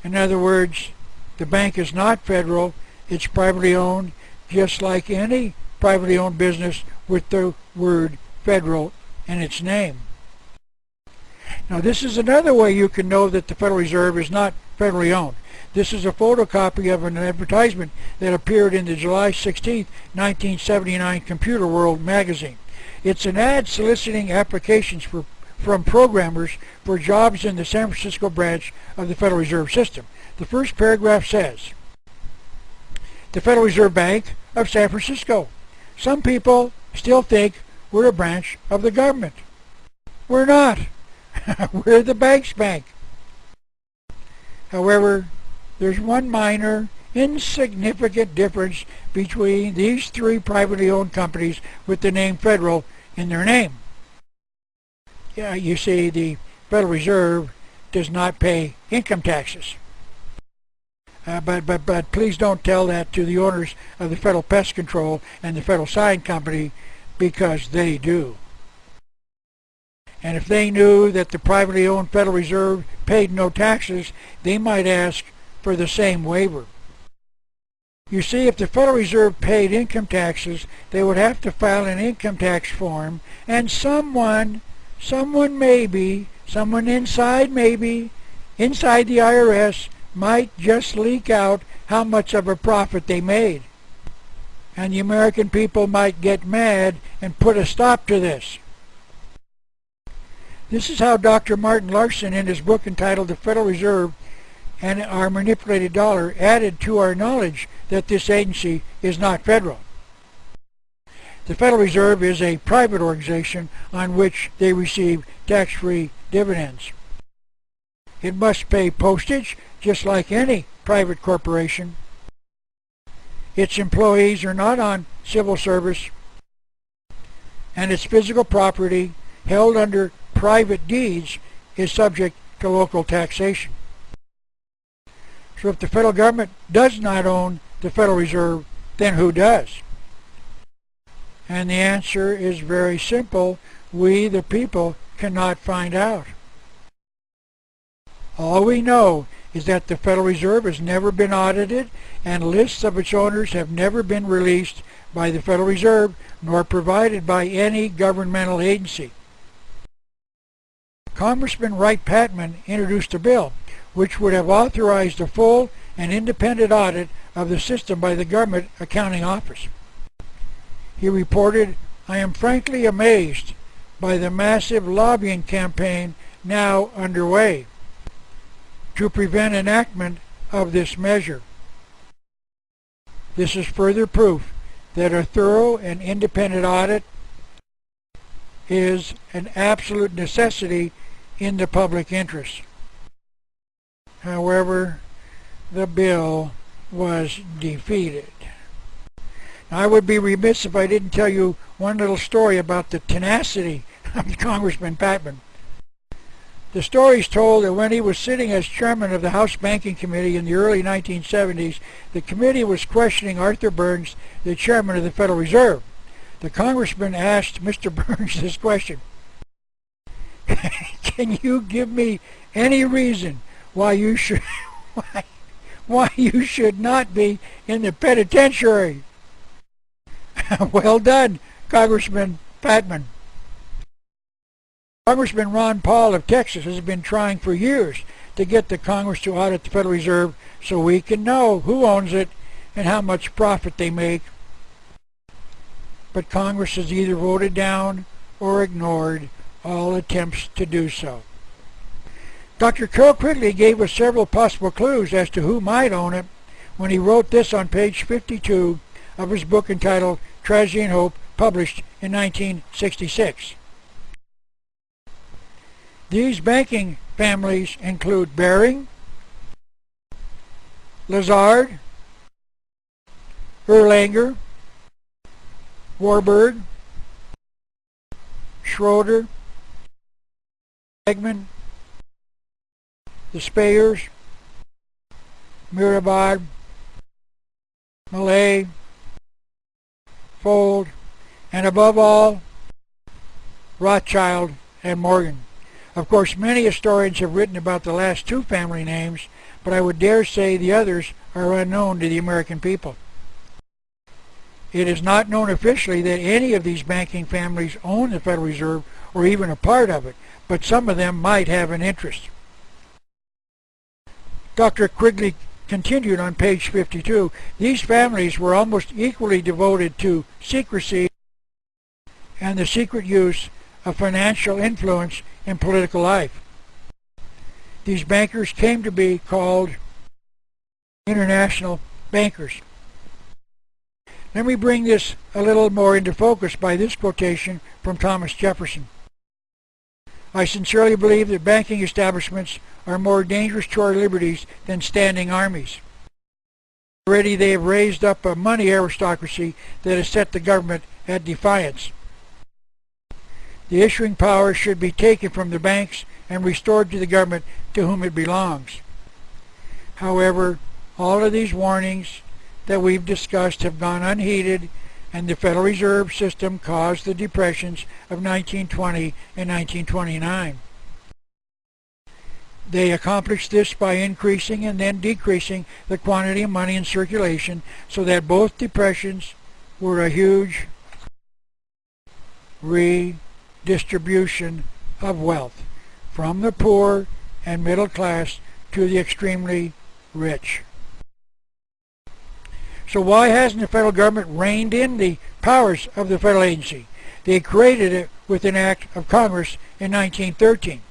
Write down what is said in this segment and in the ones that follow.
In other words, the bank is not federal, it's privately owned, just like any privately owned business with the word federal in its name. Now this is another way you can know that the Federal Reserve is not federally owned. This is a photocopy of an advertisement that appeared in the July 16, 1979 Computer World magazine. It's an ad soliciting applications from programmers for jobs in the San Francisco branch of the Federal Reserve System. The first paragraph says, "The Federal Reserve Bank of San Francisco. Some people still think we're a branch of the government. We're not. We're the bank's bank. However, there's one minor, insignificant difference between these three privately owned companies with the name Federal in their name. Yeah, you see, the Federal Reserve does not pay income taxes. But please don't tell that to the owners of the Federal Pest Control and the Federal Sign Company, because they do. And if they knew that the privately owned Federal Reserve paid no taxes, they might ask for the same waiver. You see, if the Federal Reserve paid income taxes, they would have to file an income tax form, and someone maybe, someone inside the IRS might just leak out how much of a profit they made. And the American people might get mad and put a stop to this. This is how Dr. Martin Larson, in his book entitled The Federal Reserve and Our Manipulated Dollar, added to our knowledge that this agency is not federal. The Federal Reserve is a private organization on which they receive tax-free dividends. It must pay postage just like any private corporation. Its employees are not on civil service, and its physical property held under private deeds is subject to local taxation. So if the federal government does not own the Federal Reserve, then who does? And the answer is very simple. We, the people, cannot find out. All we know is that the Federal Reserve has never been audited, and lists of its owners have never been released by the Federal Reserve nor provided by any governmental agency. Congressman Wright Patman introduced a bill which would have authorized a full and independent audit of the system by the Government Accounting Office. He reported, "I am frankly amazed by the massive lobbying campaign now underway to prevent enactment of this measure. This is further proof that a thorough and independent audit is an absolute necessity in the public interest." However, the bill was defeated. Now, I would be remiss if I didn't tell you one little story about the tenacity of Congressman Patman. The story is told that when he was sitting as chairman of the House Banking Committee in the early 1970s, the committee was questioning Arthur Burns, the chairman of the Federal Reserve. The congressman asked Mr. Burns this question: "Can you give me any reason why you should not be in the penitentiary?" Well done, Congressman Patman. Congressman Ron Paul of Texas has been trying for years to get the Congress to audit the Federal Reserve so we can know who owns it and how much profit they make. But Congress has either voted down or ignored all attempts to do so. Dr. Carroll Quigley gave us several possible clues as to who might own it when he wrote this on page 52 of his book entitled Tragedy and Hope, published in 1966. These banking families include Baring, Lazard, Erlanger, Warburg, Schroeder, Eggman, the Spayers, Mirabad, Millay, Fold, and above all, Rothschild and Morgan. Of course, many historians have written about the last two family names, but I would dare say the others are unknown to the American people. It is not known officially that any of these banking families own the Federal Reserve or even a part of it, but some of them might have an interest. Dr. Quigley continued on page 52, these families were almost equally devoted to secrecy and the secret use of financial influence in political life. These bankers came to be called international bankers. Let me bring this a little more into focus by this quotation from Thomas Jefferson. I sincerely believe that banking establishments are more dangerous to our liberties than standing armies. Already they have raised up a money aristocracy that has set the government at defiance. The issuing power should be taken from the banks and restored to the government to whom it belongs. However, all of these warnings that we've discussed have gone unheeded, and the Federal Reserve System caused the depressions of 1920 and 1929. They accomplished this by increasing and then decreasing the quantity of money in circulation, so that both depressions were a huge redistribution of wealth from the poor and middle class to the extremely rich. So why hasn't the federal government reined in the powers of the federal agency? They created it with an act of Congress in 1913.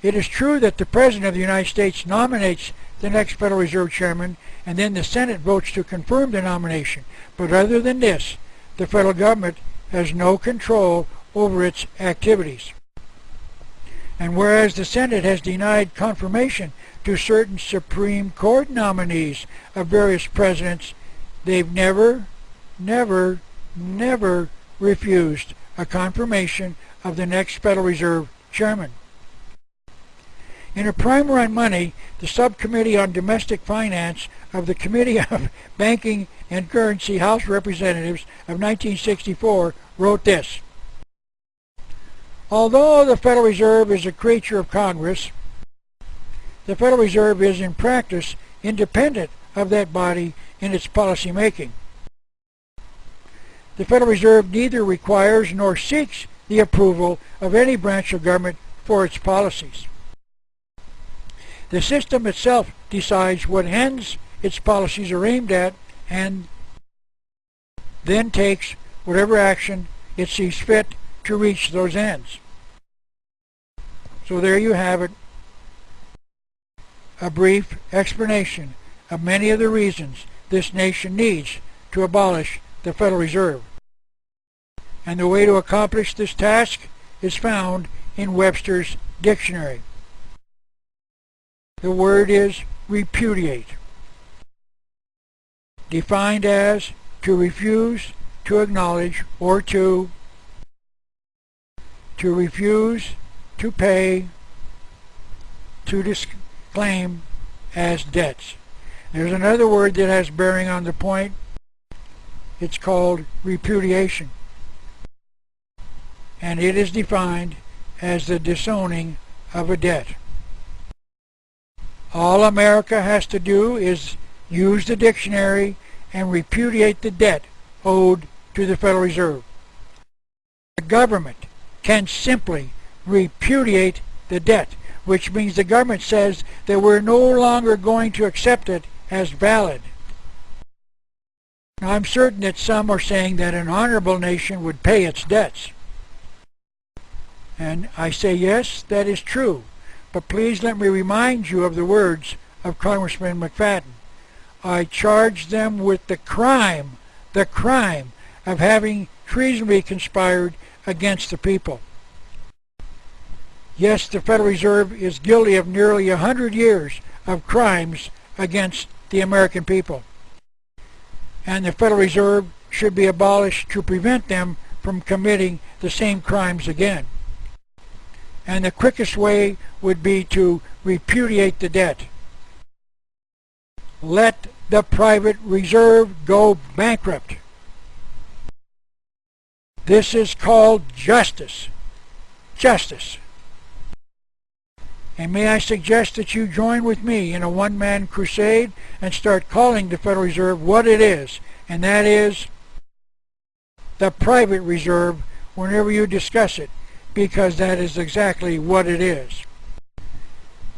It is true that the President of the United States nominates the next Federal Reserve Chairman, and then the Senate votes to confirm the nomination. But other than this, the federal government has no control over its activities. And whereas the Senate has denied confirmation to certain Supreme Court nominees of various presidents, they've never refused a confirmation of the next Federal Reserve Chairman. In a primer on money, the Subcommittee on Domestic Finance of the Committee of Banking and Currency House of Representatives of 1964 wrote this: although the Federal Reserve is a creature of Congress, the Federal Reserve is in practice independent of that body in its policy making. The Federal Reserve neither requires nor seeks the approval of any branch of government for its policies. The system itself decides what ends its policies are aimed at and then takes whatever action it sees fit to reach those ends. So there you have it, a brief explanation of many of the reasons this nation needs to abolish the Federal Reserve. And the way to accomplish this task is found in Webster's dictionary. The word is repudiate, defined as to refuse to acknowledge or to refuse to pay, to disclaim as debts. There's another word that has bearing on the point. It's called repudiation, and it is defined as the disowning of a debt. All America has to do is use the dictionary and repudiate the debt owed to the Federal Reserve. The government can simply repudiate the debt, which means the government says that we're no longer going to accept it as valid. Now, I'm certain that some are saying that an honorable nation would pay its debts. And I say yes, that is true. But please let me remind you of the words of Congressman McFadden. I charge them with the crime of having treasonably conspired against the people. Yes, the Federal Reserve is guilty of nearly 100 years of crimes against the American people. And the Federal Reserve should be abolished to prevent them from committing the same crimes again. And the quickest way would be to repudiate the debt. Let the private reserve go bankrupt. This is called justice. Justice. And may I suggest that you join with me in a one-man crusade and start calling the Federal Reserve what it is, and that is the private reserve whenever you discuss it, because that is exactly what it is.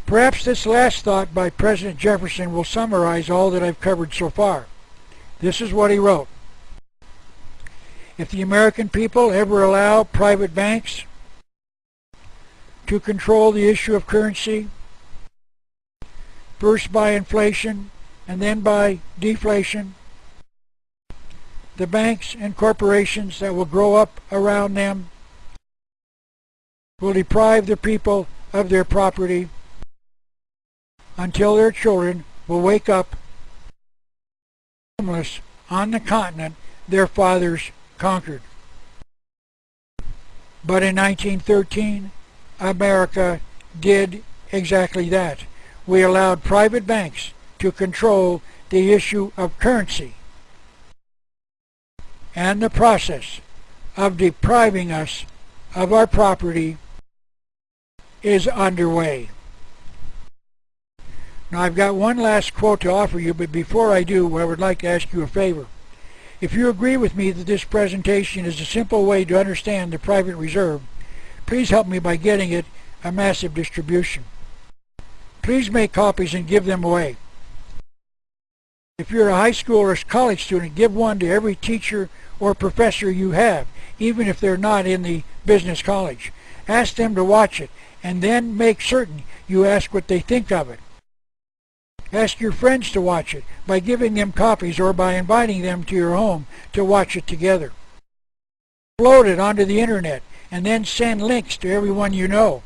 Perhaps this last thought by President Jefferson will summarize all that I've covered so far. This is what he wrote. If the American people ever allow private banks to control the issue of currency, first by inflation and then by deflation, the banks and corporations that will grow up around them will deprive the people of their property until their children will wake up homeless on the continent their fathers conquered. But in 1913, America did exactly that. We allowed private banks to control the issue of currency, and the process of depriving us of our property is underway. Now I've got one last quote to offer you, but before I do, I would like to ask you a favor. If you agree with me that this presentation is a simple way to understand the private reserve, please help me by getting it a massive distribution. Please make copies and give them away. If you're a high school or college student, give one to every teacher or professor you have, even if they're not in the business college. Ask them to watch it, and then make certain you ask what they think of it. Ask your friends to watch it by giving them copies or by inviting them to your home to watch it together. Upload it onto the internet and then send links to everyone you know.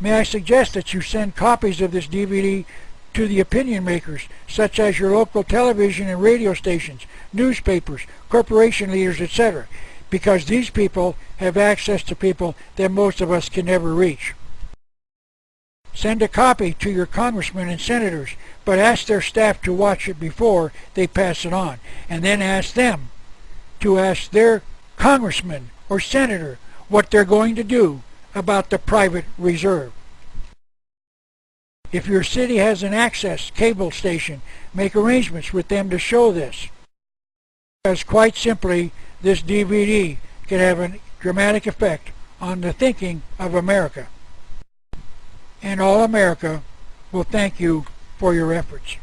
May I suggest that you send copies of this DVD to the opinion makers, such as your local television and radio stations, newspapers, corporation leaders, etc., because these people have access to people that most of us can never reach. Send a copy to your congressmen and senators, but ask their staff to watch it before they pass it on, and then ask them to ask their congressman or senator what they're going to do about the private reserve. If your city has an access cable station, make arrangements with them to show this. Because quite simply, this DVD can have a dramatic effect on the thinking of America. And all America will thank you for your efforts.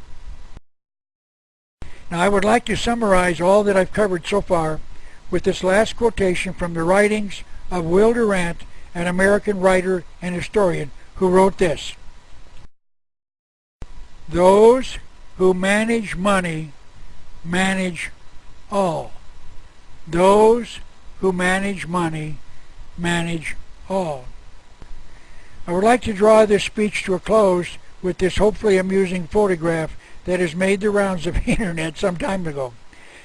Now I would like to summarize all that I've covered so far with this last quotation from the writings of Will Durant, an American writer and historian, who wrote this: "Those who manage money manage all. Those who manage money manage all." I would like to draw this speech to a close with this hopefully amusing photograph that has made the rounds of the internet some time ago.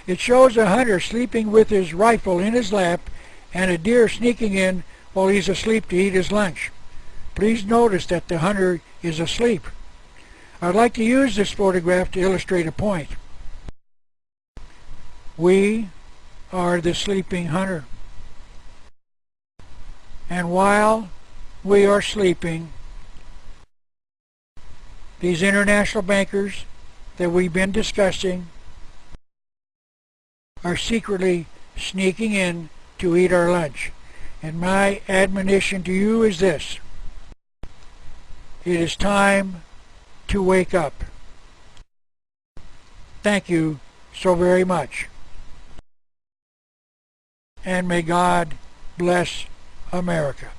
It shows a hunter sleeping with his rifle in his lap and a deer sneaking in while he's asleep to eat his lunch. Please notice that the hunter is asleep. I'd like to use this photograph to illustrate a point. We are the sleeping hunter. And while we are sleeping, these international bankers that we've been discussing are secretly sneaking in to eat our lunch. And my admonition to you is this: it is time to wake up. Thank you so very much. And may God bless America.